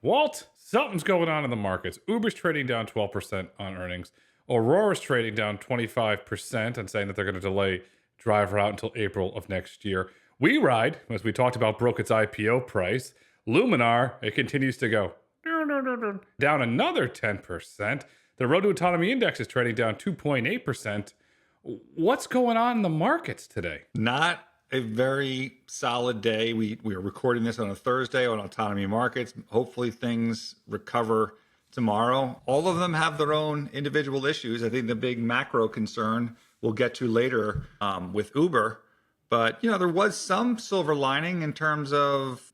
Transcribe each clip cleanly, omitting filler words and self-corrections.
Walt, something's going on in the markets. Uber's trading down 12% on earnings. Aurora's trading down 25% and saying that they're going to delay driver out until April of next year. WeRide, as we talked about, broke its IPO price. Luminar, it continues to go down another 10%. The Road to Autonomy Index is trading down 2.8%. What's going on in the markets today? Not a very solid day. We are recording this on a Thursday on Autonomy Markets. Hopefully things recover tomorrow. All of them have their own individual issues. I think the big macro concern we'll get to later with Uber. But, there was some silver lining in terms of,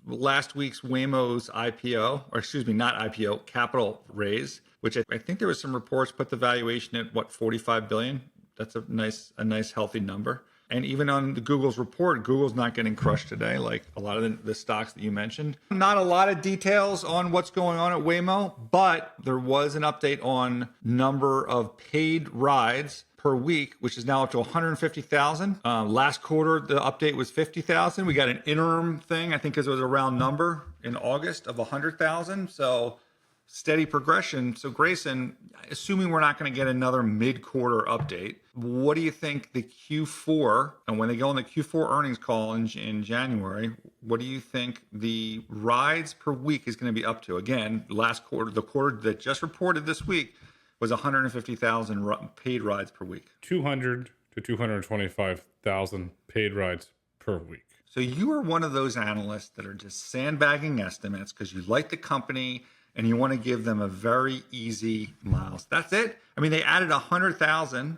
last week's Waymo's IPO, or excuse me, not IPO, capital raise, which I think there was some reports put the valuation at, 45 billion. That's a nice healthy number. And even on the Google's report, Google's not getting crushed today, like a lot of the stocks that you mentioned. Not a lot of details on what's going on at Waymo, but there was an update on number of paid rides per week, which is now up to 150,000. Last quarter, the update was 50,000. We got an interim thing, I think, because it was a round number in August of 100,000. So steady progression. So Grayson, assuming we're not going to get another mid-quarter update, what do you think the Q4, and when they go on the Q4 earnings call in January, what do you think the rides per week is going to be up to? Again, last quarter, the quarter that just reported this week was 150,000 paid rides per week. 200 to 225,000 paid rides per week. So you are one of those analysts that are just sandbagging estimates because you like the company and you want to give them a very easy miles. That's it. I mean, they added 100,000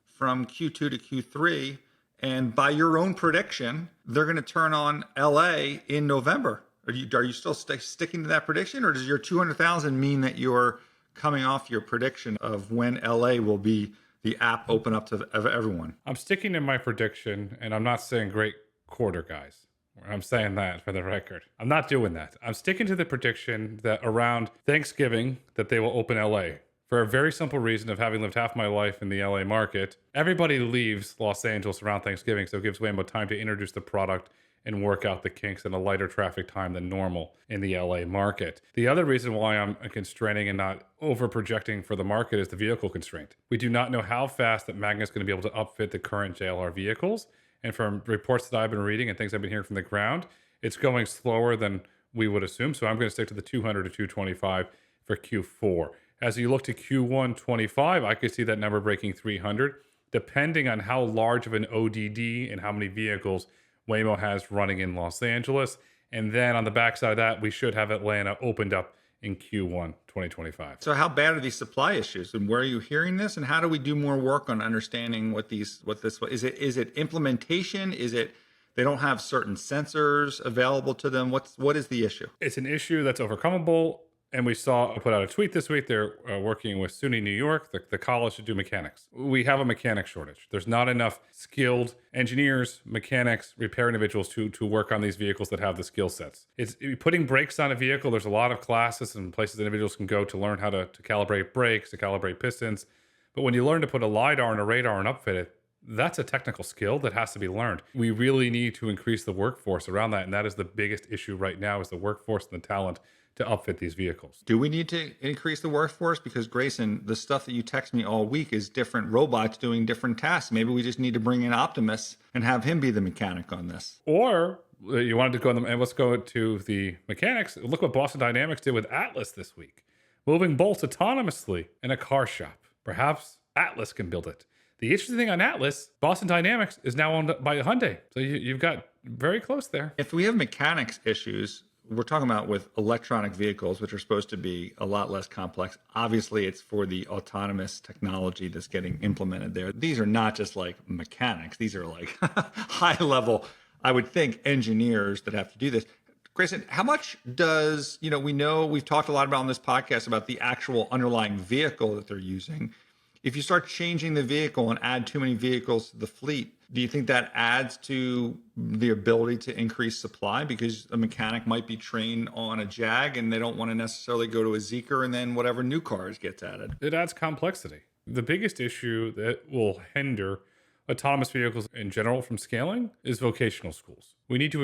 from Q2 to Q3. And by your own prediction, they're going to turn on LA in November. Are you still sticking to that prediction? Or does your 200,000 mean that you're coming off your prediction of when LA will be the app open up to everyone? I'm sticking to my prediction, and I'm not saying great quarter, guys. I'm saying that for the record. I'm not doing that. I'm sticking to the prediction that around Thanksgiving that they will open LA. For a very simple reason of having lived half my life in the LA market. Everybody leaves Los Angeles around Thanksgiving, so it gives Waymo time to introduce the product and work out the kinks in a lighter traffic time than normal in the LA market. The other reason why I'm constraining and not over projecting for the market is the vehicle constraint. We do not know how fast that Magna's going to be able to upfit the current JLR vehicles. And from reports that I've been reading and things I've been hearing from the ground, it's going slower than we would assume. So I'm going to stick to the 200 to 225 for Q4. As you look to Q1 25, I could see that number breaking 300, depending on how large of an ODD and how many vehicles Waymo has running in Los Angeles. And then on the backside of that, we should have Atlanta opened up in Q1 2025. So how bad are these supply issues, and where are you hearing this, and how do we do more work on understanding what this is? It implementation? Is it they don't have certain sensors available to them? What is the issue? It's an issue that's overcomable. And we put out a tweet this week. They're working with SUNY New York, the college, to do mechanics. We have a mechanic shortage. There's not enough skilled engineers, mechanics, repair individuals to work on these vehicles that have the skill sets. It's putting brakes on a vehicle. There's a lot of classes and places individuals can go to learn how to calibrate brakes, to calibrate pistons. But when you learn to put a LiDAR and a radar and upfit it, that's a technical skill that has to be learned. We really need to increase the workforce around that. And that is the biggest issue right now, is the workforce and the talent to upfit these vehicles. Do we need to increase the workforce? Because Grayson, the stuff that you text me all week is different robots doing different tasks. Maybe we just need to bring in Optimus and have him be the mechanic on this. Or you wanted to go and let's go to the mechanics. Look what Boston Dynamics did with Atlas this week, moving bolts autonomously in a car shop. Perhaps Atlas can build it. The interesting thing on Atlas, Boston Dynamics is now owned by Hyundai. So you've got very close there. If we have mechanics issues, we're talking about with electronic vehicles, which are supposed to be a lot less complex. Obviously, it's for the autonomous technology that's getting implemented there. These are not just like mechanics. These are like high level, I would think, engineers that have to do this. Grayson, how much does, we know we've talked a lot about on this podcast about the actual underlying vehicle that they're using. If you start changing the vehicle and add too many vehicles to the fleet, do you think that adds to the ability to increase supply? Because a mechanic might be trained on a Jag and they don't want to necessarily go to a Zeekr and then whatever new cars gets added. It adds complexity. The biggest issue that will hinder autonomous vehicles in general from scaling is vocational schools. We need to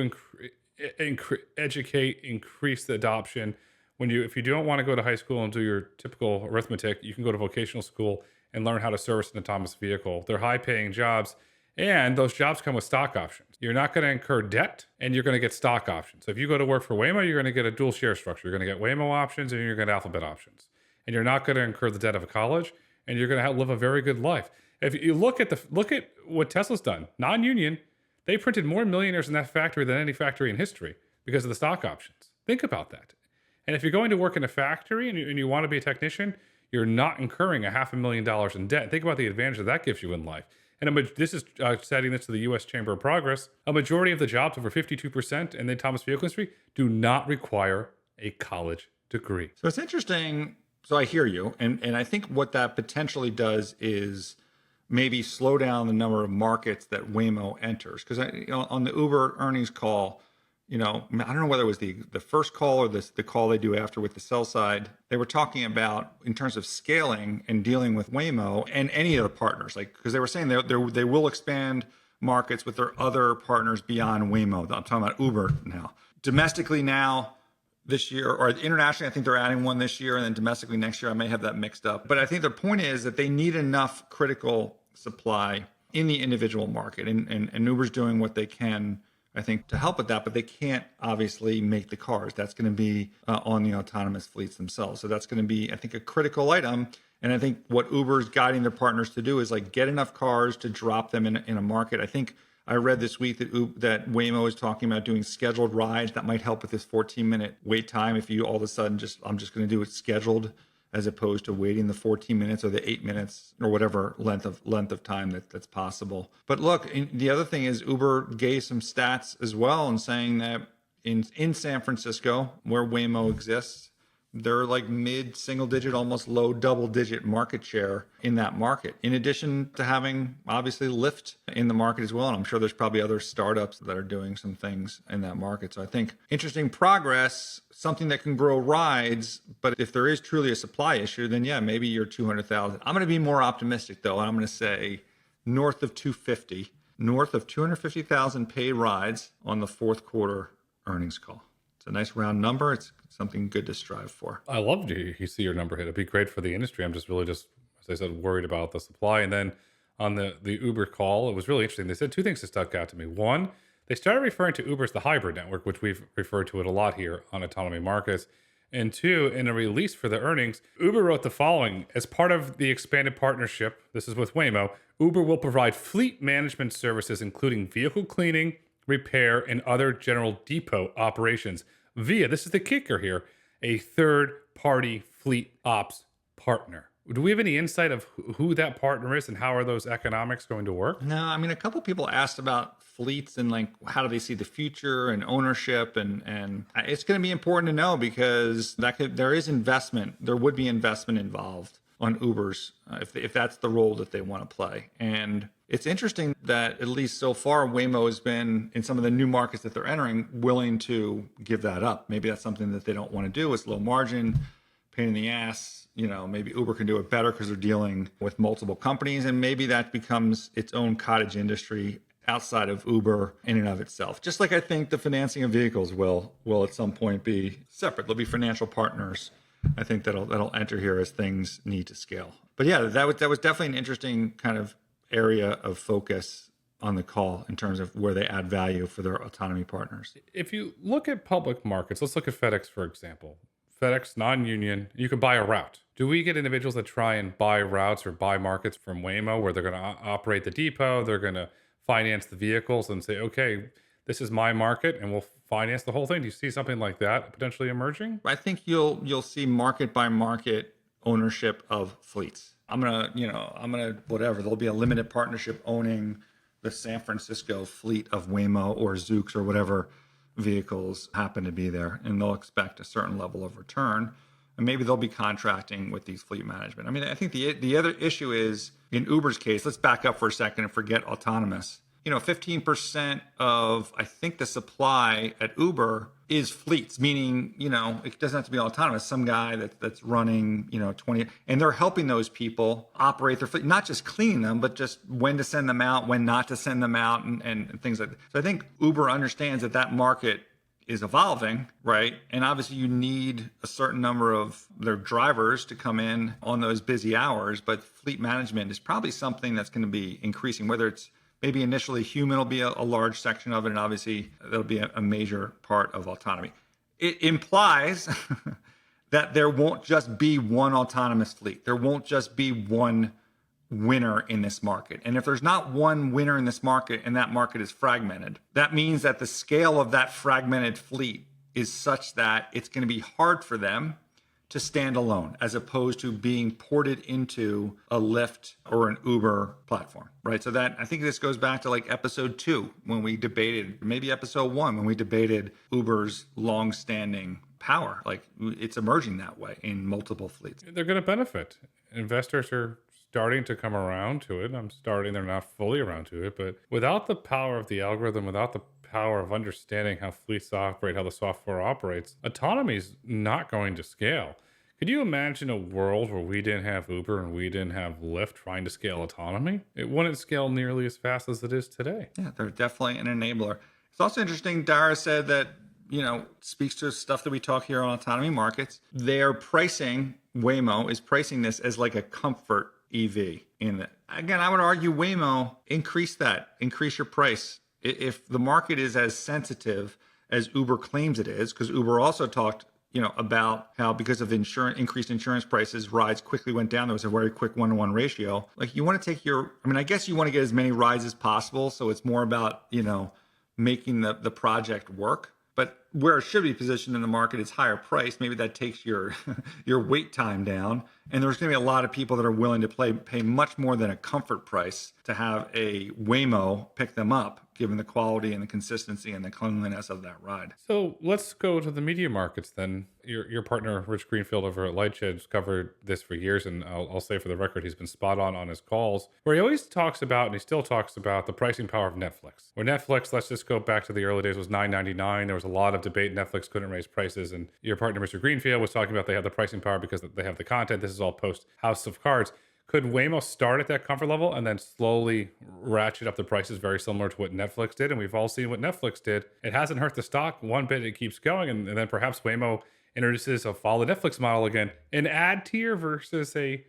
educate, increase the adoption. If you don't want to go to high school and do your typical arithmetic, you can go to vocational school and learn how to service an autonomous vehicle. They're high paying jobs, and those jobs come with stock options. You're not going to incur debt, and you're going to get stock options. So if you go to work for Waymo, you're going to get a dual share structure. You're going to get Waymo options, and you're going to get Alphabet options. And you're not going to incur the debt of a college, and you're going to live a very good life. If you look at what Tesla's done, non-union, they printed more millionaires in that factory than any factory in history because of the stock options. Think about that. And if you're going to work in a factory and you want to be a technician, you're not incurring $500,000 in debt. Think about the advantage that gives you in life. And this is citing this to the U.S. Chamber of Progress. A majority of the jobs, over 52% in the autonomous vehicle industry, do not require a college degree. So it's interesting. So I hear you. And I think what that potentially does is maybe slow down the number of markets that Waymo enters. Because on the Uber earnings call, I don't know whether it was the first call or the call they do after with the sell side, they were talking about in terms of scaling and dealing with Waymo and any of the partners, because they were saying they will expand markets with their other partners beyond Waymo. I'm talking about Uber now. Domestically now, this year, or internationally, I think they're adding one this year, and then domestically next year. I may have that mixed up. But I think the point is that they need enough critical supply in the individual market. And Uber's doing what they can, I think, to help with that, but they can't obviously make the cars. That's going to be on the autonomous fleets themselves. So that's going to be, I think, a critical item. And I think what Uber's guiding their partners to do is get enough cars to drop them in a market. I think I read this week that Waymo is talking about doing scheduled rides that might help with this 14-minute wait time. If you all of a sudden I'm just going to do it scheduled, as opposed to waiting the 14 minutes or the 8 minutes or whatever length of time that's possible. But look, the other thing is Uber gave some stats as well and saying that in San Francisco, where Waymo exists, they're mid single digit, almost low double digit market share in that market. In addition to having obviously Lyft in the market as well. And I'm sure there's probably other startups that are doing some things in that market. So I think interesting progress, something that can grow rides. But if there is truly a supply issue, then yeah, maybe you're 200,000. I'm going to be more optimistic though. And I'm going to say north of 250,000 paid rides on the fourth quarter earnings call. It's a nice round number. It's something good to strive for. I love to see your number hit. It'd be great for the industry. I'm really, as I said, worried about the supply. And then on the Uber call, it was really interesting. They said two things that stuck out to me. One, they started referring to Uber as the hybrid network, which we've referred to it a lot here on Autonomy Markets. And two, in a release for the earnings, Uber wrote the following: as part of the expanded partnership, this is with Waymo, Uber will provide fleet management services, including vehicle cleaning, repair, and other general depot operations via, this is the kicker here, a third-party fleet ops partner. Do we have any insight of who that partner is and how are those economics going to work? No, I mean, a couple of people asked about fleets and how do they see the future and ownership, and it's going to be important to know because there would be investment involved on Uber's if that's the role that they want to play. And it's interesting that at least so far, Waymo has been, in some of the new markets that they're entering, willing to give that up. Maybe that's something that they don't want to do. It's low margin, pain in the ass. Maybe Uber can do it better because they're dealing with multiple companies. And maybe that becomes its own cottage industry outside of Uber in and of itself. Just like I think the financing of vehicles will at some point be separate. There'll be financial partners. I think that'll enter here as things need to scale. But yeah, that was definitely an interesting kind of area of focus on the call in terms of where they add value for their autonomy partners. If you look at public markets, let's look at FedEx, for example. FedEx, non-union, you can buy a route. Do we get individuals that try and buy routes or buy markets from Waymo where they're going to operate the depot, they're going to finance the vehicles and say, okay, this is my market and we'll finance the whole thing? Do you see something like that potentially emerging? I think you'll see market by market ownership of fleets. I'm gonna whatever. There'll be a limited partnership owning the San Francisco fleet of Waymo or Zoox or whatever vehicles happen to be there, and they'll expect a certain level of return. And maybe they'll be contracting with these fleet management. I mean, I think the other issue is in Uber's case. Let's back up for a second and forget autonomous. 15% of, I think, the supply at Uber is fleets, meaning, it doesn't have to be autonomous. Some guy that's running, 20, and they're helping those people operate their fleet, not just cleaning them, but just when to send them out, when not to send them out, and things like that. So I think Uber understands that market is evolving, right? And obviously you need a certain number of their drivers to come in on those busy hours, but fleet management is probably something that's going to be increasing, whether it's maybe initially human will be a large section of it, and obviously that'll be a major part of autonomy. It implies that there won't just be one autonomous fleet. There won't just be one winner in this market. And if there's not one winner in this market and that market is fragmented, that means that the scale of that fragmented fleet is such that it's going to be hard for them to stand alone as opposed to being ported into a Lyft or an Uber platform, right? So that I think this goes back to like episode 2 when we debated, maybe episode 1 when we debated Uber's long-standing power. Like it's emerging that way in multiple fleets. They're going to benefit. Investors are starting to come around to it. They're not fully around to it, but without the power of the algorithm, without the power of understanding how fleets operate, how the software operates, autonomy is not going to scale. Could you imagine a world where we didn't have Uber and we didn't have Lyft trying to scale autonomy? It wouldn't scale nearly as fast as it is today. Yeah, they're definitely an enabler. It's also interesting, Dara said that, speaks to stuff that we talk here on Autonomy Markets. They're pricing, Waymo is pricing this as like a comfort EV. Again, I would argue Waymo, increase your price. If the market is as sensitive as Uber claims it is, because Uber also talked, about how because of increased insurance prices, rides quickly went down. There was a very quick 1-to-1 ratio. Like you want to take I guess you want to get as many rides as possible. So it's more about, making the project work. But where it should be positioned in the market is higher price. Maybe that takes your wait time down. And there's going to be a lot of people that are willing to pay much more than a comfort price to have a Waymo pick them up, given the quality and the consistency and the cleanliness of that ride. So let's go to the media markets then. Your partner, Rich Greenfield over at Lightshed, has covered this for years. And I'll say for the record, he's been spot on his calls, where he always talks about, and he still talks about, the pricing power of Netflix. Where Netflix, let's just go back to the early days, was $9.99. There was a lot of debate. Netflix couldn't raise prices. And your partner, Mr. Greenfield, was talking about they have the pricing power because they have the content. This is all post House of Cards. Could Waymo start at that comfort level and then slowly ratchet up the prices very similar to what Netflix did? And we've all seen what Netflix did. It hasn't hurt the stock one bit. It keeps going. And then perhaps Waymo introduces a follow Netflix model again, an ad tier versus a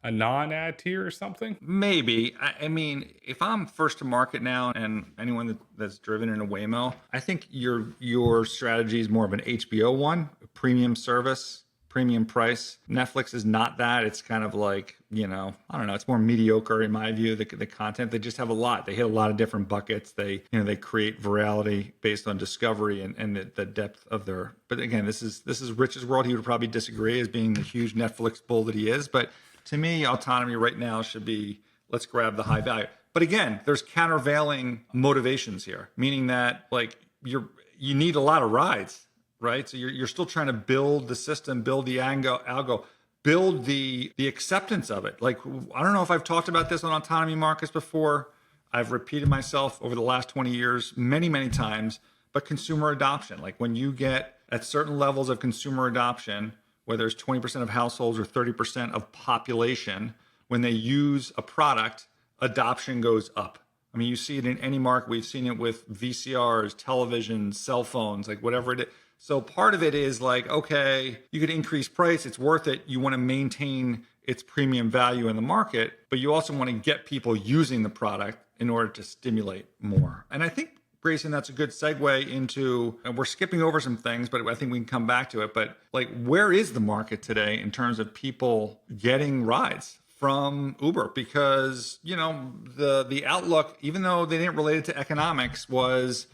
non-ad tier or something? Maybe. I mean, if I'm first to market now and anyone that's driven in a Waymo, I think your strategy is more of an HBO one, a premium service, premium price. Netflix is not that. It's kind of like, I don't know, it's more mediocre in my view, the content. They just have a lot. They hit a lot of different buckets. They create virality based on discovery and the depth of their, but again, this is Rich's world. He would probably disagree as being the huge Netflix bull that he is. But to me, autonomy right now should be, let's grab the high value. But again, there's countervailing motivations here, meaning that like you need a lot of rides, right? So you're still trying to build the system, build the algo, build the acceptance of it. Like, I don't know if I've talked about this on Autonomy Markets before. I've repeated myself over the last 20 years many, many times, but consumer adoption, like when you get at certain levels of consumer adoption, whether it's 20% of households or 30% of population, when they use a product, adoption goes up. I mean, you see it in any market. We've seen it with VCRs, televisions, cell phones, like whatever it is. So part of it is like, okay, you could increase price. It's worth it. You want to maintain its premium value in the market, but you also want to get people using the product in order to stimulate more. And I think, Grayson, that's a good segue into, and we're skipping over some things, but I think we can come back to it. But like, where is the market today in terms of people getting rides from Uber? Because, the outlook, even though they didn't relate it to economics, was,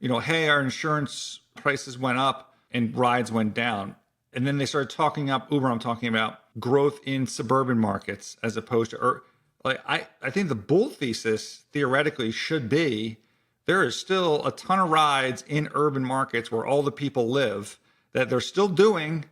hey, our insurance prices went up and rides went down. And then they started talking up Uber. I'm talking about growth in suburban markets as opposed to, I think the bull thesis theoretically should be, there is still a ton of rides in urban markets where all the people live that they're still doing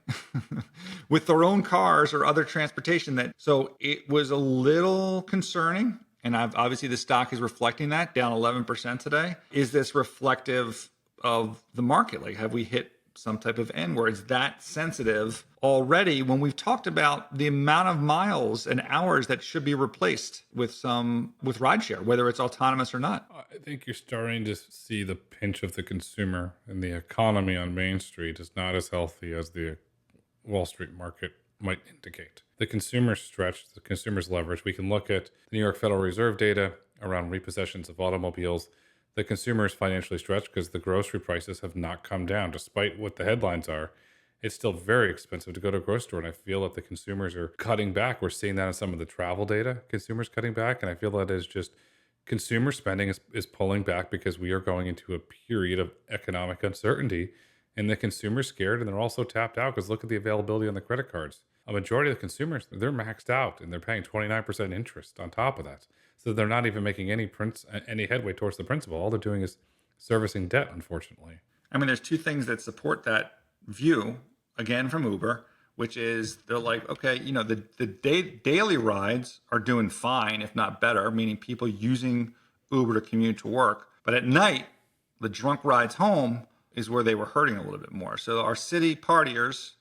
with their own cars or other transportation. So it was a little concerning. And obviously the stock is reflecting that, down 11% today. Is this reflective of the market? Like, have we hit some type of end where it's that sensitive already when we've talked about the amount of miles and hours that should be replaced with rideshare, whether it's autonomous or not. I think you're starting to see the pinch of the consumer, and the economy on Main Street is not as healthy as the Wall Street market might indicate. The consumer's stretched, the consumer's leverage. We can look at the New York Federal Reserve data around repossessions of automobiles. The consumer is financially stretched because the grocery prices have not come down. Despite what the headlines are, it's still very expensive to go to a grocery store. And I feel that the consumers are cutting back. We're seeing that in some of the travel data, consumers cutting back. And I feel that is just consumer spending is pulling back because we are going into a period of economic uncertainty. And the consumer's scared, and they're also tapped out because look at the availability on the credit cards. A majority of the consumers, they're maxed out and they're paying 29% interest on top of that. So they're not even making any headway towards the principal. All they're doing is servicing debt, unfortunately. I mean, there's two things that support that view, again, from Uber, which is they're like, okay, the daily rides are doing fine, if not better, meaning people using Uber to commute to work. But at night, the drunk rides home is where they were hurting a little bit more. So our city partiers,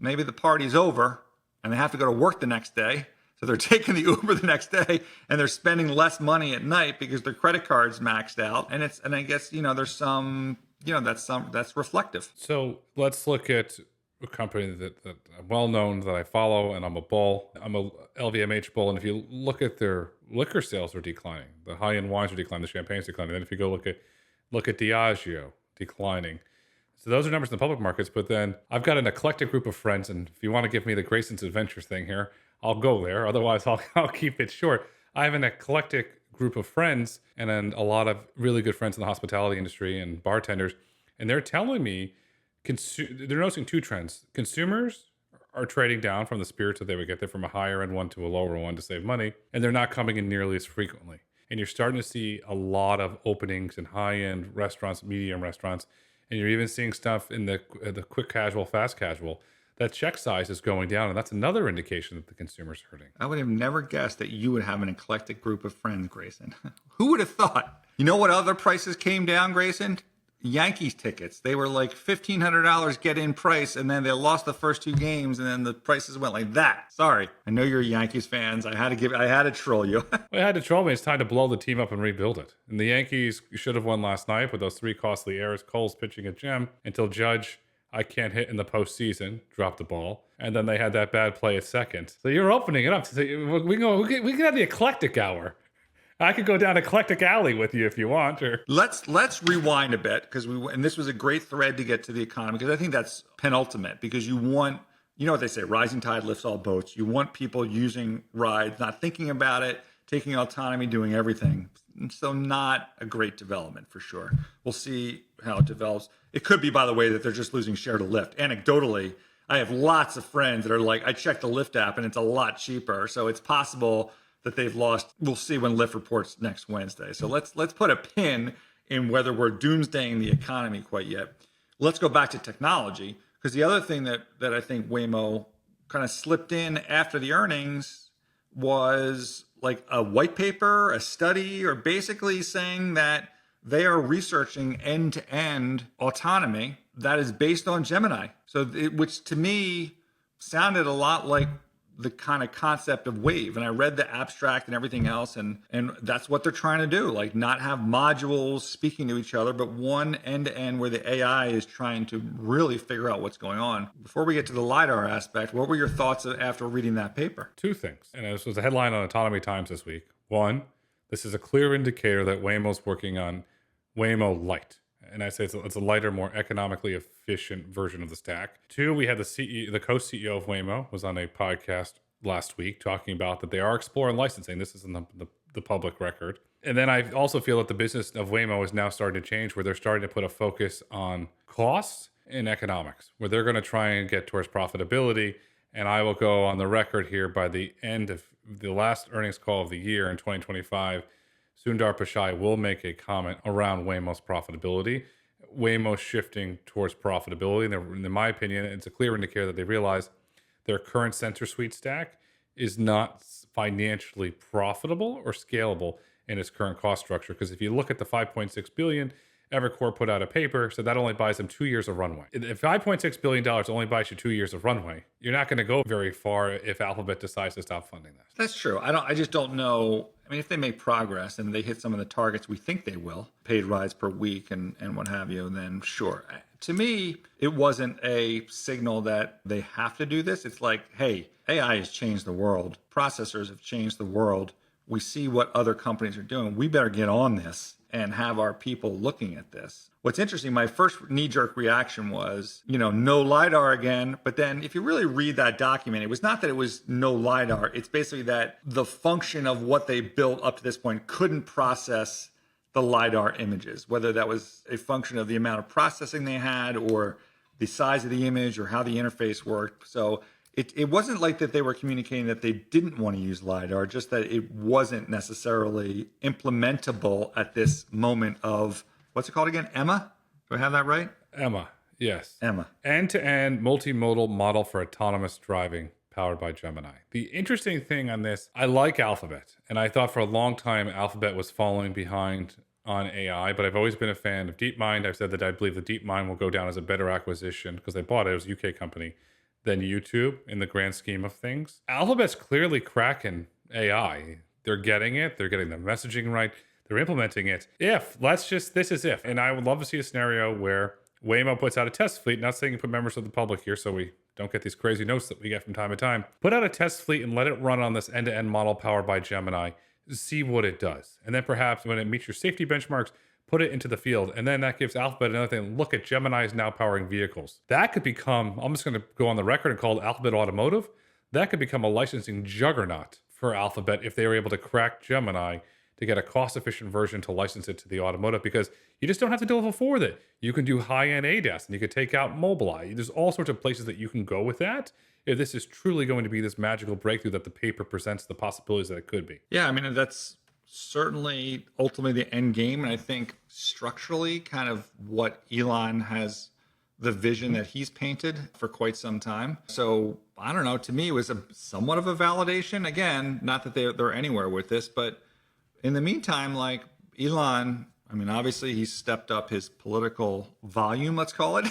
maybe the party's over and they have to go to work the next day. So they're taking the Uber the next day and they're spending less money at night because their credit card's maxed out. And I guess, there's some, that's reflective. So let's look at a company that I'm well known, that I follow, and I'm a bull. I'm a LVMH bull. And if you look at their liquor sales are declining. The high-end wines are declining, the champagne's declining. Then if you go look at Diageo, declining. So those are numbers in the public markets, but then I've got an eclectic group of friends, and if you want to give me the Grayson's Adventures thing here, I'll go there. Otherwise, I'll keep it short. I have an eclectic group of friends and then a lot of really good friends in the hospitality industry and bartenders, and they're telling me they're noticing two trends. Consumers are trading down from the spirits that they would get there from a higher end one to a lower one to save money, and they're not coming in nearly as frequently. And you're starting to see a lot of openings in high-end restaurants, medium restaurants, and you're even seeing stuff in the quick casual, fast casual. That check size is going down, and that's another indication that the consumer's hurting. I would have never guessed that you would have an eclectic group of friends, Grayson. Who would have thought? You know what other prices came down, Grayson? Yankees tickets. They were like $1,500 get-in price, and then they lost the first two games, and then the prices went like that. Sorry, I know you're Yankees fans. I had to troll you. Well, I had to troll me. It's time to blow the team up and rebuild it. And the Yankees should have won last night with those three costly errors. Cole's pitching a gem until Judge, I can't hit in the postseason, dropped the ball, and then they had that bad play at second. So you're opening it up to say we can have the eclectic hour. I could go down Eclectic Alley with you if you want. Or let's rewind a bit because and this was a great thread to get to the economy because I think that's penultimate because you want, what they say, rising tide lifts all boats. You want people using rides, not thinking about it, taking autonomy, doing everything. So not a great development for sure. We'll see how it develops. It could be, by the way, that they're just losing share to Lyft. Anecdotally, I have lots of friends that are like, I checked the Lyft app and it's a lot cheaper. So it's possible that they've lost. We'll see when Lyft reports next Wednesday. So let's put a pin in whether we're doomsdaying the economy quite yet. Let's go back to technology because the other thing that I think Waymo kind of slipped in after the earnings was like a white paper, a study, or basically saying that they are researching end-to-end autonomy that is based on Gemini. So which to me sounded a lot like the kind of concept of Wave. And I read the abstract and everything else. And that's what they're trying to do. Like not have modules speaking to each other, but one end to end where the AI is trying to really figure out what's going on. Before we get to the LiDAR aspect, what were your thoughts after reading that paper? Two things. And this was a headline on Autonomy Times this week. One, this is a clear indicator that Waymo's working on Waymo Lite. And I say it's a lighter, more economically efficient version of the stack. Two, we had the co-CEO of Waymo was on a podcast last week talking about that they are exploring licensing. This is in the public record. And then I also feel that the business of Waymo is now starting to change where they're starting to put a focus on costs and economics, where they're going to try and get towards profitability. And I will go on the record here by the end of the last earnings call of the year in 2025, Sundar Pichai will make a comment around Waymo's profitability. Waymo's shifting towards profitability. And in my opinion, it's a clear indicator that they realize their current sensor suite stack is not financially profitable or scalable in its current cost structure. Because if you look at the $5.6 billion Evercore put out a paper, so that only buys them 2 years of runway. If $5.6 billion only buys you 2 years of runway, you're not going to go very far if Alphabet decides to stop funding that. That's true. I just don't know. I mean, if they make progress and they hit some of the targets we think they will, paid rides per week and what have you, then sure. To me, it wasn't a signal that they have to do this. It's like, hey, AI has changed the world. Processors have changed the world. We see what other companies are doing. We better get on this and have our people looking at this. What's interesting, my first knee-jerk reaction was, no LiDAR again. But then if you really read that document, it was not that it was no LiDAR. It's basically that the function of what they built up to this point couldn't process the LiDAR images, whether that was a function of the amount of processing they had or the size of the image or how the interface worked. So it wasn't like that they were communicating that they didn't want to use LiDAR, just that it wasn't necessarily implementable at this moment of, what's it called again? Emma? Do I have that right? Emma, yes. Emma. End-to-end multimodal model for autonomous driving powered by Gemini. The interesting thing on this, I like Alphabet, and I thought for a long time Alphabet was falling behind on AI, but I've always been a fan of DeepMind. I've said that I believe the DeepMind will go down as a better acquisition because they bought it. It was a UK company than YouTube in the grand scheme of things. Alphabet's clearly cracking AI. They're getting it. They're getting the messaging right. They're implementing it. This is if. And I would love to see a scenario where Waymo puts out a test fleet, not saying you put members of the public here so we don't get these crazy notes that we get from time to time. Put out a test fleet and let it run on this end-to-end model powered by Gemini. See what it does. And then perhaps when it meets your safety benchmarks, put it into the field. And then that gives Alphabet another thing. Look at Gemini is now powering vehicles. That could become, I'm just going to go on the record and call it Alphabet Automotive. That could become a licensing juggernaut for Alphabet if they were able to crack Gemini to get a cost-efficient version to license it to the automotive, because you just don't have to do level 4 with it. You can do high-end ADAS, and you could take out Mobileye. There's all sorts of places that you can go with that if this is truly going to be this magical breakthrough that the paper presents the possibilities that it could be. Yeah, I mean, that's certainly ultimately the end game. And I think structurally kind of what Elon has, the vision that he's painted for quite some time. So I don't know, to me, it was somewhat of a validation. Again, not that they're anywhere with this, but in the meantime, like Elon, I mean, obviously he's stepped up his political volume, let's call it.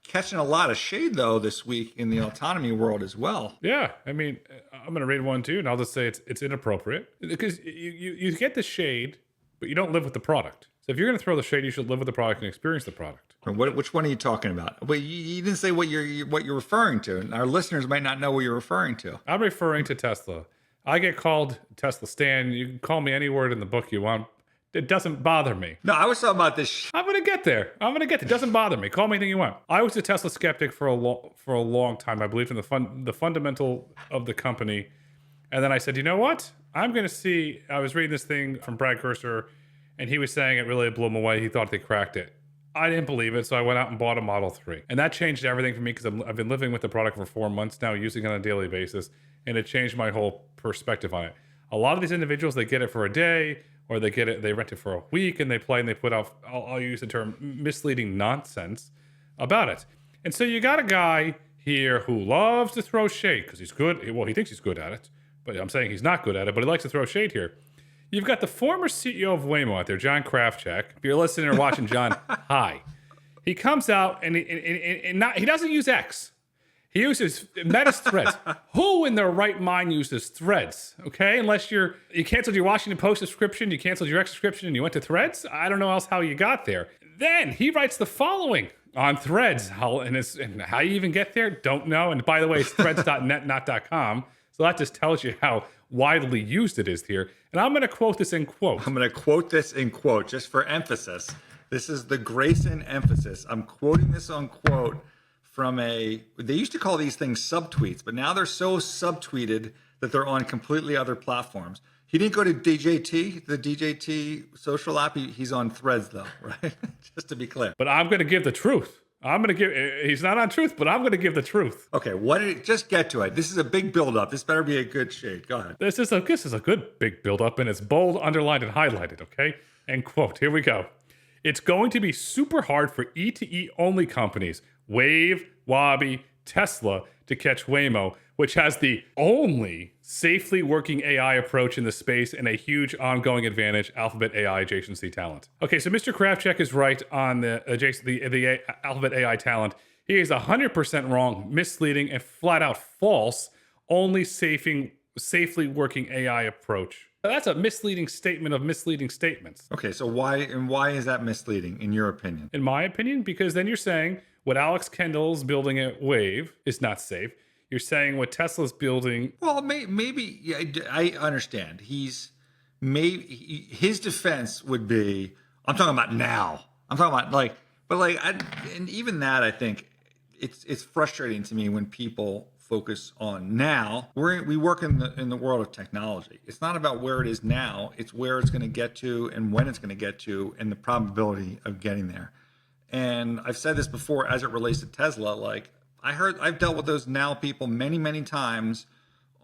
Catching a lot of shade, though, this week in the autonomy world as well. Yeah, I mean, I'm going to read one too, and I'll just say it's inappropriate. Because you get the shade, but you don't live with the product. So if you're going to throw the shade, you should live with the product and experience the product. Which one are you talking about? Well, you didn't say what you're referring to, and our listeners might not know what you're referring to. I'm referring to Tesla. I get called Tesla Stan. You can call me any word in the book you want. It doesn't bother me. No, I was talking about this. I'm going to get there. It doesn't bother me. Call me anything you want. I was a Tesla skeptic for a long time. I believed in the fundamental of the company. And then I said, you know what? I'm going to see. I was reading this thing from Brad Cursor, and he was saying it really blew him away. He thought they cracked it. I didn't believe it, so I went out and bought a Model 3. And that changed everything for me because I've been living with the product for 4 months now, using it on a daily basis, and it changed my whole perspective on it. A lot of these individuals, they get it for a day, or they rent it for a week, and they play and they put out, I'll use the term, misleading nonsense about it. And so you got a guy here who loves to throw shade because he's good. Well, he thinks he's good at it, but I'm saying he's not good at it, but he likes to throw shade here. You've got the former CEO of Waymo out there, John Krafcik. If you're listening or watching, John, hi. He comes out and he doesn't use X. He uses Meta's Threads. Who in their right mind uses Threads? Okay, unless you canceled your Washington Post subscription, you canceled your X subscription, and you went to Threads. I don't know else how you got there. Then he writes the following on Threads. How you even get there? Don't know. And by the way, it's threads.net, not .com. So that just tells you how widely used it is here. And I'm going to quote this in quote. I'm going to quote this in quote just for emphasis. This is the Grayson emphasis. I'm quoting this on quote from they used to call these things subtweets, but now they're so subtweeted that they're on completely other platforms. He didn't go to DJT, the DJT social app. He's on Threads though, right? Just to be clear. But I'm going to give the truth. He's not on truth, but I'm going to give the truth. Okay, just get to it. This is a big build-up. This better be a good shade. Go ahead. This is a good big build-up, and it's bold, underlined, and highlighted, okay? And quote, here we go. It's going to be super hard for E2E only companies, Wave, Wabi, Tesla, to catch Waymo which has the only safely working AI approach in the space and a huge ongoing advantage, Alphabet AI adjacency talent. Okay, so Mr. Kravchuk is right on the Alphabet AI talent. He is 100% wrong, misleading, and flat out false, only safely working AI approach. That's a misleading statement of misleading statements. Okay, so why is that misleading in your opinion? In my opinion, because then you're saying what Alex Kendall's building at Wave is not safe. You're saying what Tesla's building. Well, maybe yeah, I understand. His defense would be, I'm talking about now. I'm talking about and even that, I think it's frustrating to me when people focus on now. We work in the world of technology. It's not about where it is now. It's where it's going to get to and when it's going to get to and the probability of getting there. And I've said this before as it relates to Tesla. Like I've dealt with those now people many, many times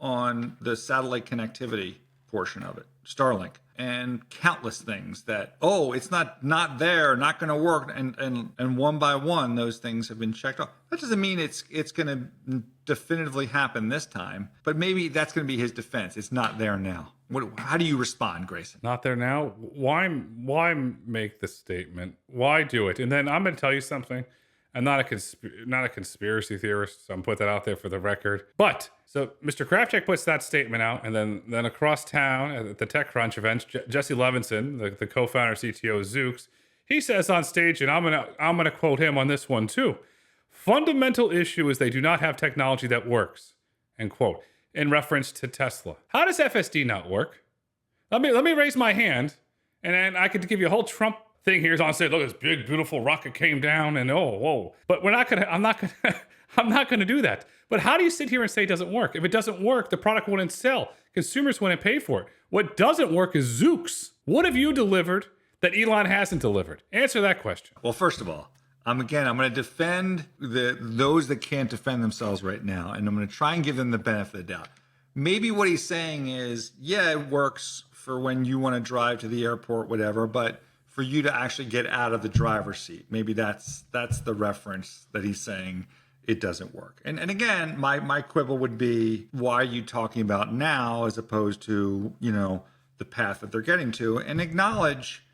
on the satellite connectivity portion of it, Starlink, and countless things that, it's not there, not going to work. And one by one, those things have been checked off. That doesn't mean it's going to definitively happen this time, but maybe that's going to be his defense. It's not there now. How do you respond, Grayson? Not there now? Why make the statement? Why do it? And then I'm going to tell you something. I'm not a conspiracy theorist, so I'm put that out there for the record. But so Mr. Kravchuk puts that statement out, and then across town at the TechCrunch event, Jesse Levinson, the co-founder CTO of Zoox, he says on stage, and I'm gonna quote him on this one too. Fundamental issue is they do not have technology that works. End quote. In reference to Tesla. How does FSD not work? Let me raise my hand, and then I could give you a whole Trump thing here on stage. Look, this big beautiful rocket came down, and whoa. But I'm not gonna do that. But how do you sit here and say it doesn't work? If it doesn't work, the product wouldn't sell. Consumers wouldn't pay for it. What doesn't work is Zoox. What have you delivered that Elon hasn't delivered? Answer that question. Well, first of all, I'm going to defend those that can't defend themselves right now, and I'm going to try and give them the benefit of the doubt. Maybe what he's saying is, yeah, it works for when you want to drive to the airport, whatever, but for you to actually get out of the driver's seat, maybe that's the reference that he's saying it doesn't work. And again, my quibble would be, why are you talking about now as opposed to, the path that they're getting to, and acknowledge,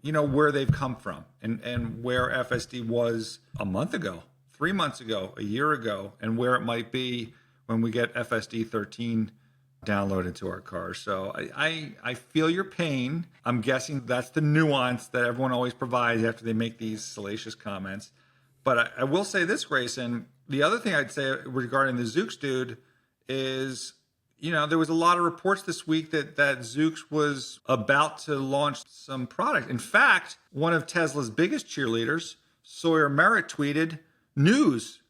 where they've come from and where FSD was a month ago, 3 months ago, a year ago, and where it might be when we get FSD 13 downloaded to our cars. So I feel your pain. I'm guessing that's the nuance that everyone always provides after they make these salacious comments. But I will say this, Grayson, the other thing I'd say regarding the Zoox dude is, there was a lot of reports this week that Zoox was about to launch some product. In fact, one of Tesla's biggest cheerleaders, Sawyer Merritt, tweeted, "News.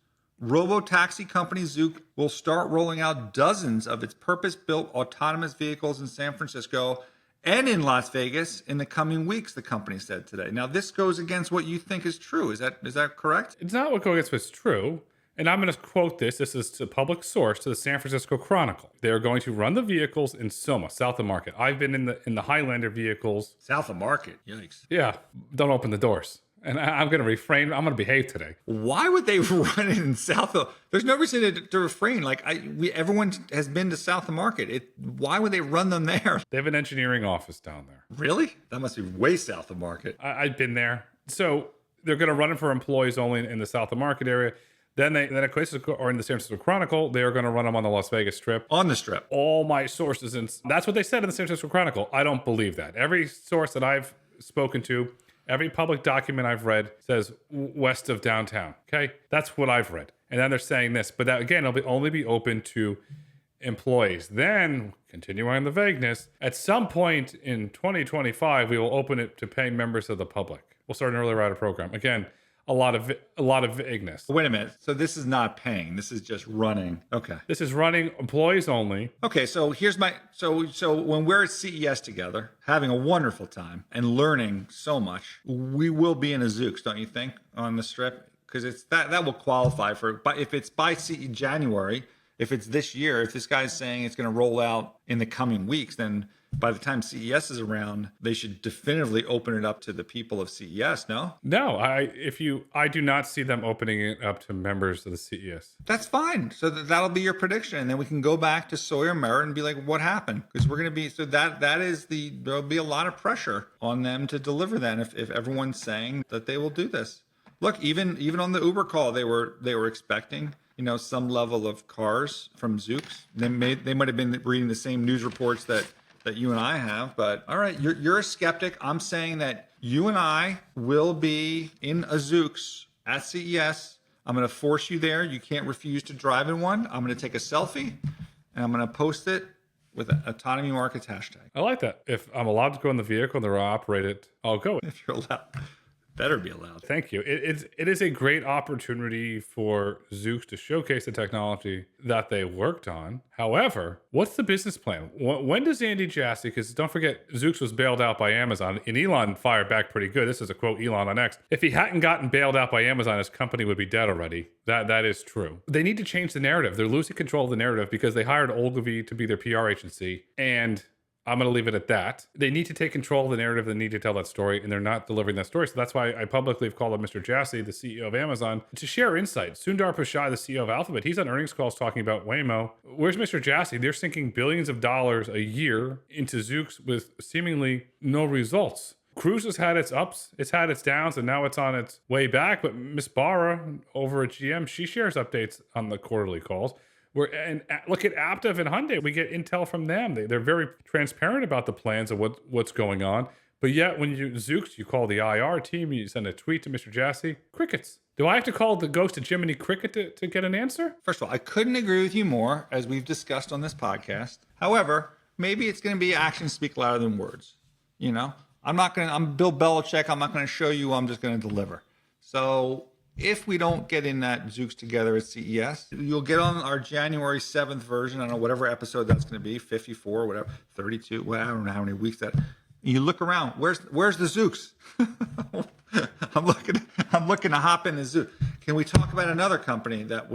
Robotaxi company Zoox will start rolling out dozens of its purpose-built autonomous vehicles in San Francisco and in Las Vegas in the coming weeks," the company said today. Now, this goes against what you think is true. Is that correct? It's not what goes against what's true. And I'm going to quote this. This is a public source to the San Francisco Chronicle. They are going to run the vehicles in Soma, south of Market. I've been in the Highlander vehicles. South of Market. Yikes. Yeah. Don't open the doors. And I'm going to refrain. I'm going to behave today. Why would they run it in South of? There's no reason to refrain. Everyone has been to South of Market. Why would they run them there? They have an engineering office down there. Really? That must be way south of Market. I've been there. So they're going to run it for employees only in the South of Market area. Then at Piecyk or in the San Francisco Chronicle, they are going to run them on the Las Vegas Strip. On the Strip. All my sources, and that's what they said in the San Francisco Chronicle. I don't believe that. Every source that I've spoken to, every public document I've read says west of downtown. Okay, that's what I've read. And then they're saying this, but that again, it'll only be open to employees. Then, continuing on the vagueness, at some point in 2025, we will open it to paying members of the public. We'll start an early rider program. Again, a lot of vagueness. Wait a minute. So this is not paying. This is just running. Okay. This is running employees only. Okay. So here's so when we're at CES together, having a wonderful time and learning so much, we will be in a Zoox, don't you think, on the Strip? Because it's that will qualify for. But if it's by January, if it's this year, if this guy's saying it's going to roll out in the coming weeks, then by the time CES is around, they should definitively open it up to the people of CES, no? No, I do not see them opening it up to members of the CES. That's fine. So that'll be your prediction. And then we can go back to Sawyer Merritt and be like, what happened? Because we're going to be, so there'll be a lot of pressure on them to deliver that if everyone's saying that they will do this. Look, even on the Uber call, they were expecting, some level of cars from Zoox. They might have been reading the same news reports that you and I have, but all right, you're a skeptic. I'm saying that you and I will be in a Zoox at CES. I'm going to force you there. You can't refuse to drive in one. I'm going to take a selfie and I'm going to post it with an Autonomy Markets hashtag. I like that. If I'm allowed to go in the vehicle and they'll operate it, I'll go. If you're allowed. Better be allowed. Thank you. It is a great opportunity for Zoox to showcase the technology that they worked on. However, what's the business plan? When does Andy Jassy, because don't forget, Zoox was bailed out by Amazon, and Elon fired back pretty good. This is a quote Elon on X. If he hadn't gotten bailed out by Amazon, his company would be dead already. That is true. They need to change the narrative. They're losing control of the narrative because they hired Ogilvy to be their PR agency, and I'm going to leave it at that. They need to take control of the narrative. They need to tell that story, and they're not delivering that story. So that's why I publicly have called on Mr. Jassy, the CEO of Amazon, to share insights. Sundar Pichai, the CEO of Alphabet, he's on earnings calls talking about Waymo. Where's Mr. Jassy? They're sinking billions of dollars a year into Zoox with seemingly no results. Cruise has had its ups, it's had its downs, and now it's on its way back. But Miss Barra over at GM, she shares updates on the quarterly calls. And look at Aptiv and Hyundai. We get intel from them. They're very transparent about the plans of what's going on. But yet, when you Zoox, you call the IR team, you send a tweet to Mr. Jassy, crickets. Do I have to call the ghost of Jiminy Cricket to get an answer? First of all, I couldn't agree with you more, as we've discussed on this podcast. However, maybe it's going to be actions speak louder than words. I'm Bill Belichick. I'm not going to show you. I'm just going to deliver. So if we don't get in that Zoox together at CES, you'll get on our January 7th version. I don't know, whatever episode that's going to be, 54, whatever, 32. Well, I don't know how many weeks that. You look around. Where's the Zoox? I'm looking to hop in the Zoox. Can we talk about another company that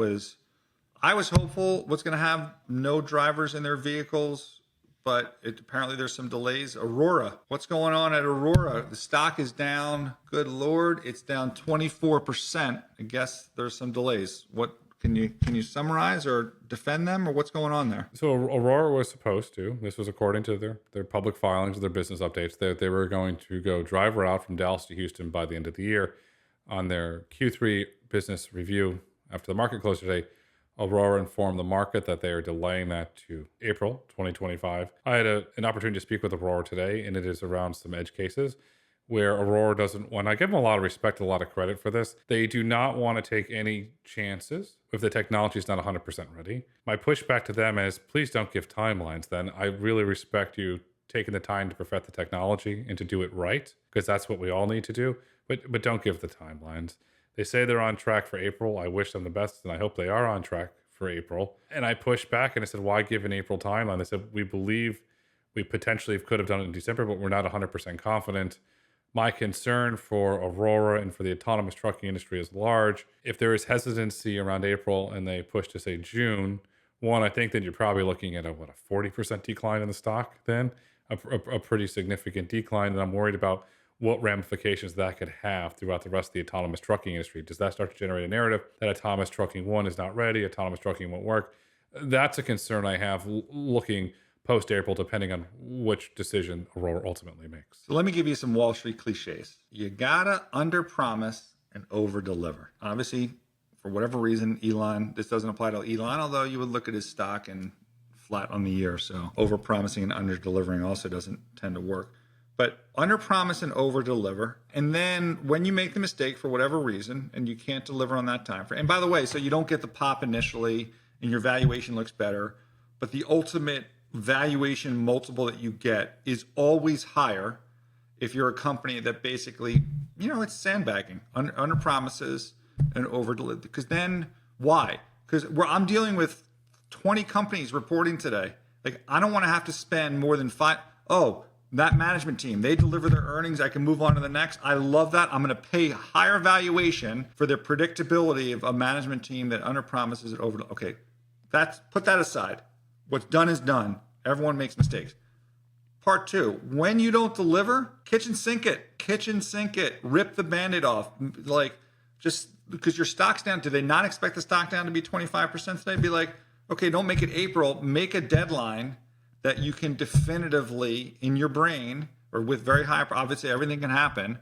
I was hopeful was going to have no drivers in their vehicles, but apparently there's some delays. Aurora. What's going on at Aurora? The stock is down. Good Lord. It's down 24%. I guess there's some delays. What can you summarize or defend them, or what's going on there? So Aurora was supposed to, this was according to their public filings, their business updates, that they were going to go driver out from Dallas to Houston by the end of the year. On their Q3 business review after the market closed today, Aurora informed the market that they are delaying that to April 2025. I had an opportunity to speak with Aurora today, and it is around some edge cases where Aurora doesn't want, I give them a lot of respect, a lot of credit for this. They do not want to take any chances if the technology is not 100% ready. My pushback to them is, please don't give timelines then. I really respect you taking the time to perfect the technology and to do it right, because that's what we all need to do, but don't give the timelines. They say they're on track for April. I wish them the best, and I hope they are on track for April. And I pushed back and I said, why give an April timeline? They said, we believe we potentially could have done it in December, but we're not 100% confident. My concern for Aurora and for the autonomous trucking industry is large. If there is hesitancy around April and they push to say June, one, I think that you're probably looking at a 40% decline in the stock then, a pretty significant decline. And I'm worried about what ramifications that could have throughout the rest of the autonomous trucking industry. Does that start to generate a narrative that autonomous trucking, one, is not ready, autonomous trucking won't work? That's a concern I have looking post-April, depending on which decision Aurora ultimately makes. So let me give you some Wall Street cliches. You gotta under-promise and over-deliver. Obviously, for whatever reason, Elon, this doesn't apply to Elon, although you would look at his stock and flat on the year. So over-promising and under-delivering also doesn't tend to work. But under-promise and over-deliver. And then when you make the mistake for whatever reason and you can't deliver on that time frame, and by the way, so you don't get the pop initially and your valuation looks better, but the ultimate valuation multiple that you get is always higher if you're a company that basically, it's sandbagging, under-promises and over-deliver. Because then why? Because I'm dealing with 20 companies reporting today. Like, I don't want to have to spend more than that management team, they deliver their earnings, I can move on to the next. I love that. I'm going to pay higher valuation for the predictability of a management team that underpromises it over. Okay, put that aside. What's done is done. Everyone makes mistakes. part two. When you don't deliver, kitchen sink it, rip the Band-Aid off. Like, just because your stock's down, do they not expect the stock down to be 25% today? Be like, okay, don't make it April, make a deadline that you can definitively in your brain, or with very high, obviously everything can happen,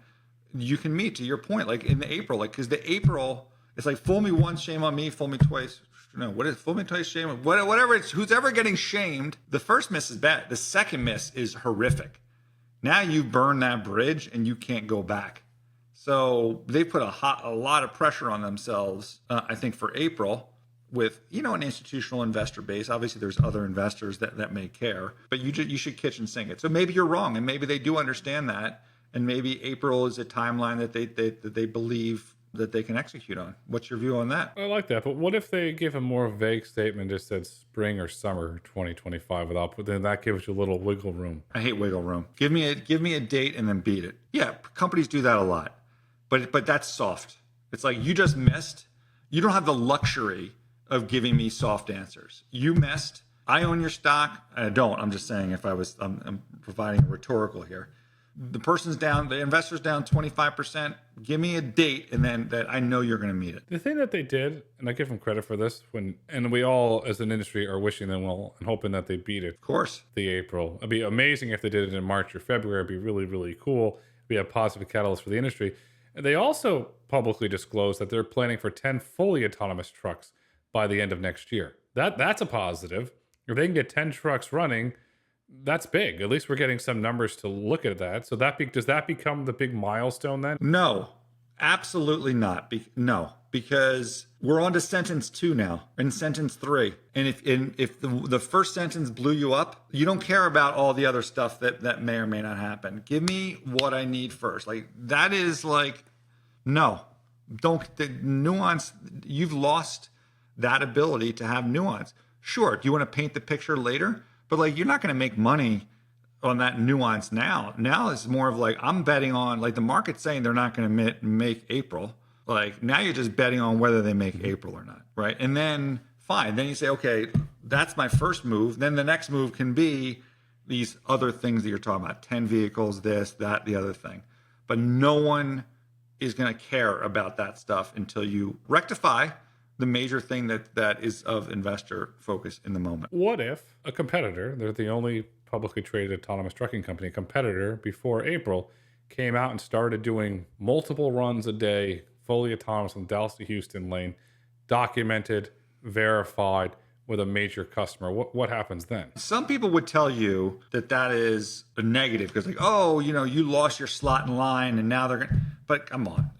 you can meet, to your point, like in the April, like, because the April, it's like fool me once, shame on me, fool me twice. No, what is fool me twice, shame on whatever it's, who's ever getting shamed. The first miss is bad. The second miss is horrific. Now you've burned that bridge and you can't go back. So they put a lot of pressure on themselves, I think, for April with, an institutional investor base. Obviously, there's other investors that may care, but you should kitchen sink it. So maybe you're wrong, and maybe they do understand that, and maybe April is a timeline that they believe that they can execute on. What's your view on that? I like that, but what if they give a more vague statement, just said spring or summer 2025 without, then that gives you a little wiggle room. I hate wiggle room. Give me a date and then beat it. Yeah, companies do that a lot, but that's soft. It's like, you just missed. You don't have the luxury of giving me soft answers. You missed. I own your stock. I don't. I'm just saying, I'm providing a rhetorical here. The person's down, the investor's down 25%. Give me a date, and then that I know you're going to meet it. The thing that they did, and I give them credit for this, and we all as an industry are wishing them well and hoping that they beat it. Of course. The April. It'd be amazing if they did it in March or February. It'd be really, really cool. It'd be a positive catalyst for the industry. And they also publicly disclosed that they're planning for 10 fully autonomous trucks by the end of next year. That's a positive. If they can get 10 trucks running, that's big. At least we're getting some numbers to look at that. So does that become the big milestone then? No, absolutely not. No, because we're on to sentence 2 now and sentence 3. And if the first sentence blew you up, you don't care about all the other stuff that may or may not happen. Give me what I need first. Like, that is like, no, the nuance. You've lost that ability to have nuance. Sure, do you want to paint the picture later? But like, you're not going to make money on that nuance now. Now it's more of like, I'm betting on, like, the market's saying they're not going to make April. Like, now you're just betting on whether they make April or not, right? And then fine, then you say, okay, that's my first move. Then the next move can be these other things that you're talking about, 10 vehicles, this, that, the other thing. But no one is going to care about that stuff until you rectify the major thing that is of investor focus in the moment. What if a competitor, they're the only publicly traded autonomous trucking company, a competitor before April came out and started doing multiple runs a day, fully autonomous on Dallas to Houston lane, documented, verified with a major customer? What happens then? Some people would tell you that is a negative because, like, oh, you lost your slot in line and now they're going to, but come on,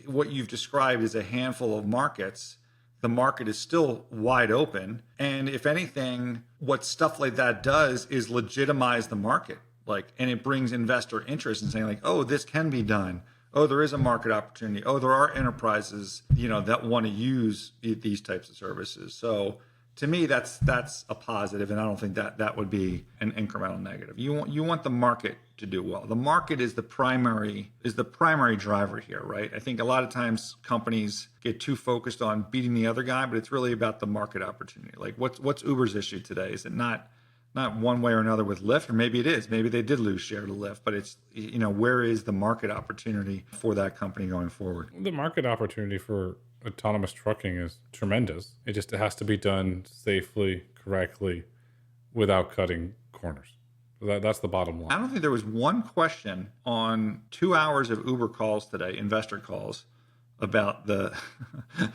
what you've described is a handful of markets. The market is still wide open. And if anything, what stuff like that does is legitimize the market. And it brings investor interest in saying, like, oh, this can be done. Oh, there is a market opportunity. Oh, there are enterprises, that want to use these types of services. So to me, that's a positive. And I don't think that would be an incremental negative. You want the market to do well. The market is the primary driver here, right? I think a lot of times companies get too focused on beating the other guy, but it's really about the market opportunity. Like, what's Uber's issue today? Is it not one way or another with Lyft? Or maybe it is. Maybe they did lose share to Lyft, but it's, where is the market opportunity for that company going forward? The market opportunity for autonomous trucking is tremendous. It has to be done safely, correctly, without cutting corners. That's the bottom line. I don't think there was one question on 2 hours of Uber calls today, investor calls, about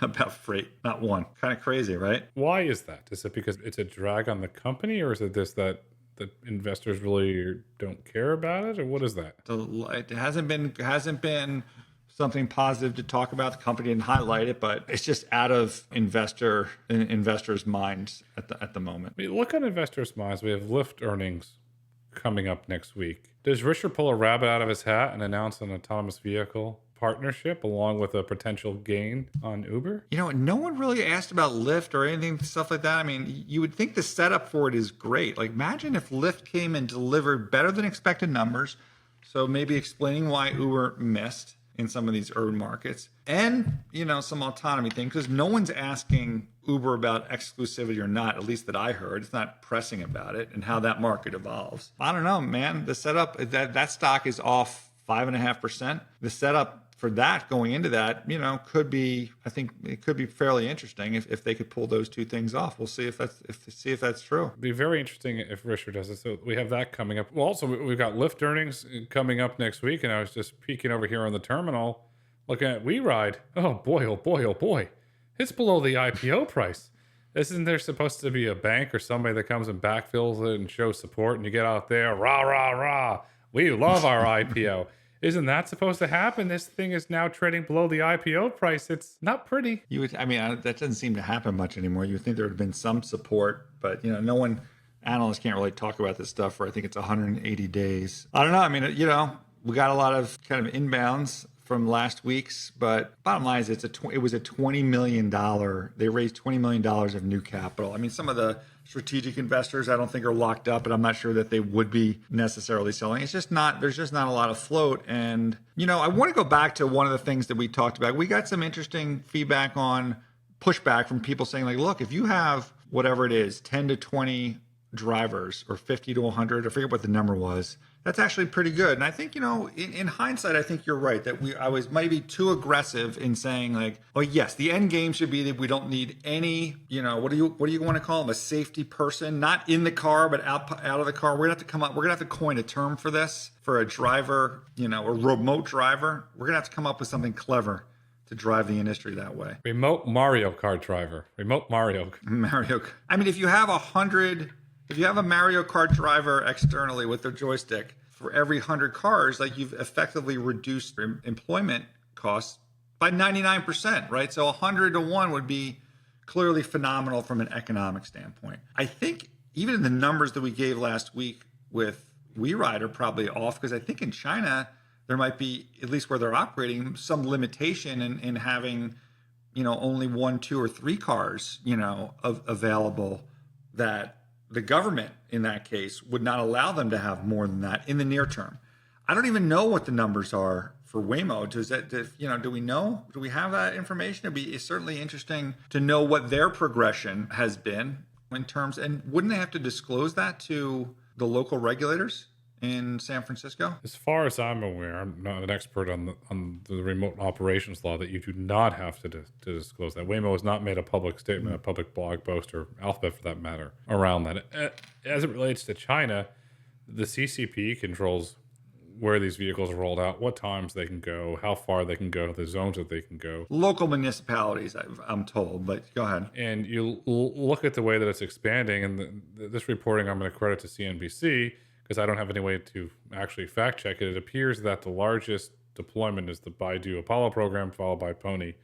about freight. Not one. Kind of crazy, right? Why is that? Is it because it's a drag on the company, or is it this that the investors really don't care about it, or what is that? It hasn't been something positive to talk about. The company didn't highlight it, but it's just out of investors' minds at the moment. I mean, look at investors' minds. We have Lyft earnings coming up next week. Does Richard pull a rabbit out of his hat and announce an autonomous vehicle partnership along with a potential gain on Uber? No one really asked about Lyft or anything, stuff like that. I mean, you would think the setup for it is great. Like, imagine if Lyft came and delivered better than expected numbers. So maybe explaining why Uber missed in some of these urban markets, and some autonomy thing, because no one's asking uber about exclusivity or not, at least that I heard. It's not pressing about it and how that market evolves. I don't know, man. The setup, that stock is off 5.5%. The setup for that going into that, could be, I think it could be fairly interesting if they could pull those two things off. We'll see if that's true. It'd be very interesting if Richard does it. So we have that coming up. Well, also we've got Lyft earnings coming up next week, and I was just peeking over here on the terminal, looking at WeRide. Oh boy, oh boy, oh boy. It's below the IPO price. Isn't there supposed to be a bank or somebody that comes and backfills it and shows support, and you get out there, rah, rah, rah. We love our IPO. Isn't that supposed to happen? This thing is now trading below the IPO price. It's not pretty. That doesn't seem to happen much anymore. You would think there would have been some support, but analysts can't really talk about this stuff for, I think it's 180 days. I don't know. We got a lot of kind of inbounds from last week's, but bottom line is it was a $20 million. They raised $20 million of new capital. I mean, some of the strategic investors I don't think are locked up, and I'm not sure that they would be necessarily selling. There's just not a lot of float. And, I want to go back to one of the things that we talked about. We got some interesting feedback on pushback from people saying, like, look, if you have whatever it is, 10 to 20 drivers or 50 to 100, I forget what the number was, that's actually pretty good. And I think, in hindsight, I think you're right that I was maybe too aggressive in saying, like, oh yes, the end game should be that we don't need any, what do you want to call them? A safety person, not in the car, but out of the car. We're gonna have to coin a term for this, for a driver, a remote driver. We're gonna have to come up with something clever to drive the industry that way. Remote Mario Kart driver. Remote Mario. I mean, if you have a Mario Kart driver externally with their joystick for every 100 cars, like, you've effectively reduced employment costs by 99%, right? So 100 to 1 would be clearly phenomenal from an economic standpoint. I think even the numbers that we gave last week with WeRide are probably off, because I think in China, there might be, at least where they're operating, some limitation in having, only 1, 2, or 3 cars, available, that the government in that case would not allow them to have more than that in the near term. I don't even know what the numbers are for Waymo. Do we know? Do we have that information? It's certainly interesting to know what their progression has been in terms, and wouldn't they have to disclose that to the local regulators in San Francisco? As far as I'm aware, I'm not an expert on the remote operations law, that you do not have to disclose that. Waymo has not made a public statement, a public blog post, or Alphabet for that matter, around that. As it relates to China, the CCP controls where these vehicles are rolled out, what times they can go, how far they can go, the zones that they can go. Local municipalities, I'm told, but go ahead. And you look at the way that it's expanding, and this reporting I'm going to credit to CNBC, because I don't have any way to actually fact check it. It appears that the largest deployment is the Baidu Apollo program, followed by Pony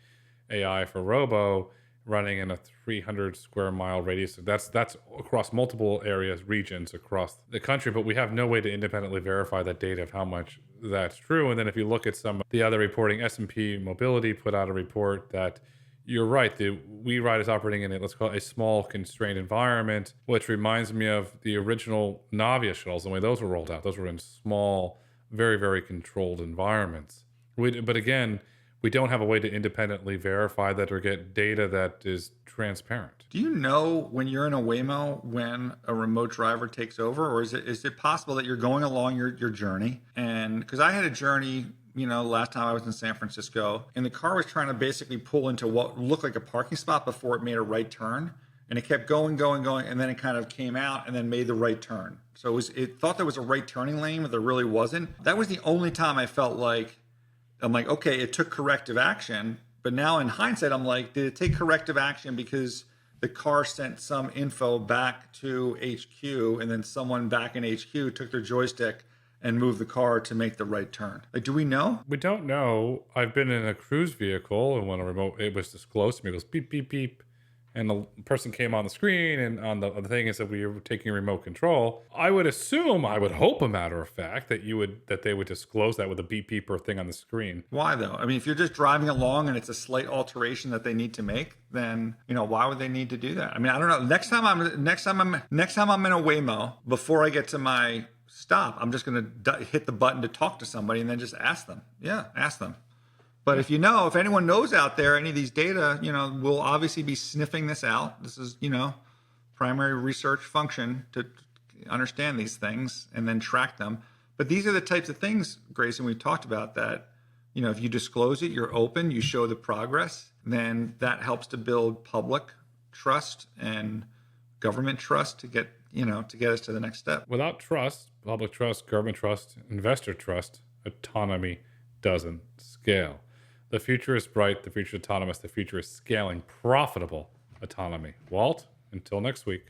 AI for Robo, running in a 300 square mile radius. That's across multiple areas, regions across the country, but we have no way to independently verify that data of how much that's true. And then if you look at some of the other reporting, S&P Mobility put out a report that you're right, the WeRide is operating in let's call it a small constrained environment, which reminds me of the original Navia shuttles, the way those were rolled out. Those were in small, very, very controlled environments. But again, we don't have a way to independently verify that or get data that is transparent. Do you know when you're in a Waymo when a remote driver takes over, or is it possible that you're going along your journey? And because I had a journey, last time I was in San Francisco, and the car was trying to basically pull into what looked like a parking spot before it made a right turn, and it kept going, and then it kind of came out and then made the right turn. So it thought there was a right turning lane, but there really wasn't. That was the only time I felt like, I'm like, okay, it took corrective action. But now in hindsight, I'm like, did it take corrective action because the car sent some info back to HQ, and then someone back in HQ took their joystick and moved the car to make the right turn? Like, do we know? We don't know. I've been in a cruise vehicle, and when it was disclosed to me, it goes beep, beep, beep. And the person came on the screen, and on the thing is that we were taking remote control. I would hope, a matter of fact, that they would disclose that with a beep beeper thing on the screen. Why though? I mean, if you're just driving along and it's a slight alteration that they need to make, then why would they need to do that? I mean, I don't know. Next time I'm in a Waymo, before I get to my stop, I'm just going to hit the button to talk to somebody and then just ask them. Yeah, ask them. But if anyone knows out there any of these data, we'll obviously be sniffing this out. This is, primary research function to understand these things and then track them. But these are the types of things, Grayson, we've talked about that, if you disclose it, you're open, you show the progress, then that helps to build public trust and government trust to get us to the next step. Without trust, public trust, government trust, investor trust, autonomy doesn't scale. The future is bright. The future is autonomous. The future is scaling profitable autonomy. Walt, until next week.